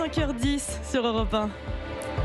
5h10 sur Europe 1.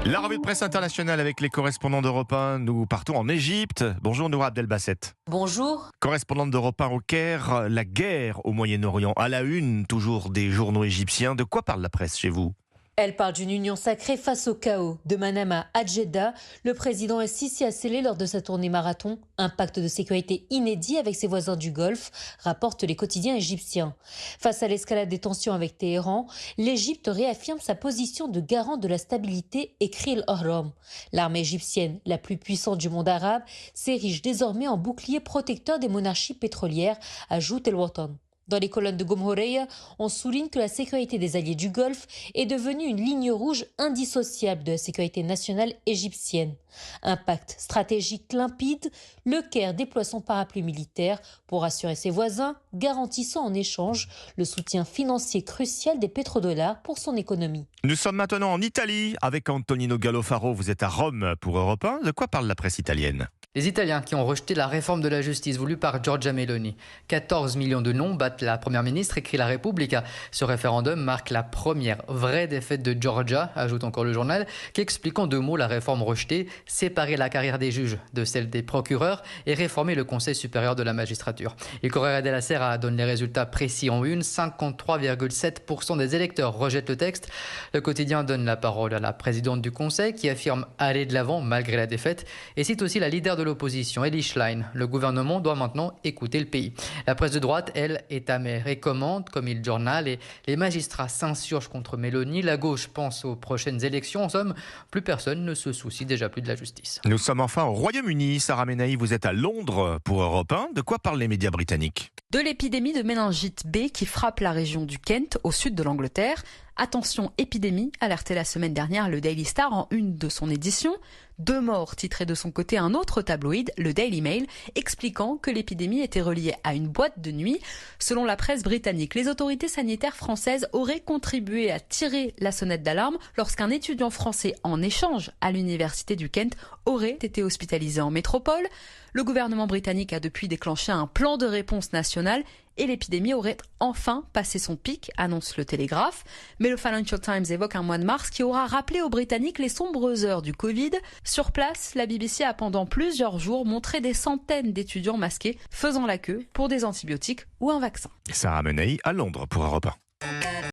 La revue de presse internationale avec les correspondants d'Europe 1. Nous partons en Égypte. Bonjour Noura Abdelbasset. Bonjour. Correspondante d'Europe 1 au Caire, la guerre au Moyen-Orient. À la une, toujours des journaux égyptiens. De quoi parle la presse chez vous ? Elle parle d'une union sacrée face au chaos. De Manama à Jeddah, le président Sissi a scellé lors de sa tournée marathon un pacte de sécurité inédit avec ses voisins du Golfe, rapportent les quotidiens égyptiens. Face à l'escalade des tensions avec Téhéran, l'Égypte réaffirme sa position de garant de la stabilité, écrit l'Ahram. L'armée égyptienne, la plus puissante du monde arabe, s'érige désormais en bouclier protecteur des monarchies pétrolières, ajoute El Watan. Dans les colonnes de Gomhoreya, on souligne que la sécurité des alliés du Golfe est devenue une ligne rouge indissociable de la sécurité nationale égyptienne. Un pacte stratégique limpide, le Caire déploie son parapluie militaire pour assurer ses voisins, garantissant en échange le soutien financier crucial des pétrodollars pour son économie. Nous sommes maintenant en Italie avec Antonino Gallofaro. Vous êtes à Rome pour Europe 1. De quoi parle la presse italienne ? Les Italiens qui ont rejeté la réforme de la justice voulue par Giorgia Meloni. 14 millions de noms battent la première ministre, écrit La Repubblica. Ce référendum marque la première vraie défaite de Giorgia, ajoute encore le journal, qui explique en deux mots la réforme rejetée, séparer la carrière des juges de celle des procureurs et réformer le Conseil supérieur de la magistrature. Le Corriere della Sera donne les résultats précis en une. 53,7% des électeurs rejettent le texte. Le quotidien donne la parole à la présidente du Conseil qui affirme aller de l'avant malgré la défaite et cite aussi la leader de l'opposition, Elly Schlein. Le gouvernement doit maintenant écouter le pays. La presse de droite, elle, est amère et commente, comme il journal, et les magistrats s'insurgent contre Meloni. La gauche pense aux prochaines élections. En somme, plus personne ne se soucie déjà plus de la justice. Nous sommes enfin au Royaume-Uni. Sarah Menaï, vous êtes à Londres pour Europe 1. De quoi parlent les médias britanniques ? De l'épidémie de méningite B qui frappe la région du Kent, au sud de l'Angleterre. Attention, épidémie, alerté la semaine dernière le Daily Star en une de son édition. 2 morts, titré de son côté un autre tabloïd, le Daily Mail, expliquant que l'épidémie était reliée à une boîte de nuit. Selon la presse britannique, les autorités sanitaires françaises auraient contribué à tirer la sonnette d'alarme lorsqu'un étudiant français en échange à l'université du Kent aurait été hospitalisé en métropole. Le gouvernement britannique a depuis déclenché un plan de réponse national et l'épidémie aurait enfin passé son pic, annonce le Télégraphe. Mais le Financial Times évoque un mois de mars qui aura rappelé aux Britanniques les sombres heures du Covid. Sur place, la BBC a pendant plusieurs jours montré des centaines d'étudiants masqués faisant la queue pour des antibiotiques ou un vaccin. Sarah Menaï à Londres pour Europe 1.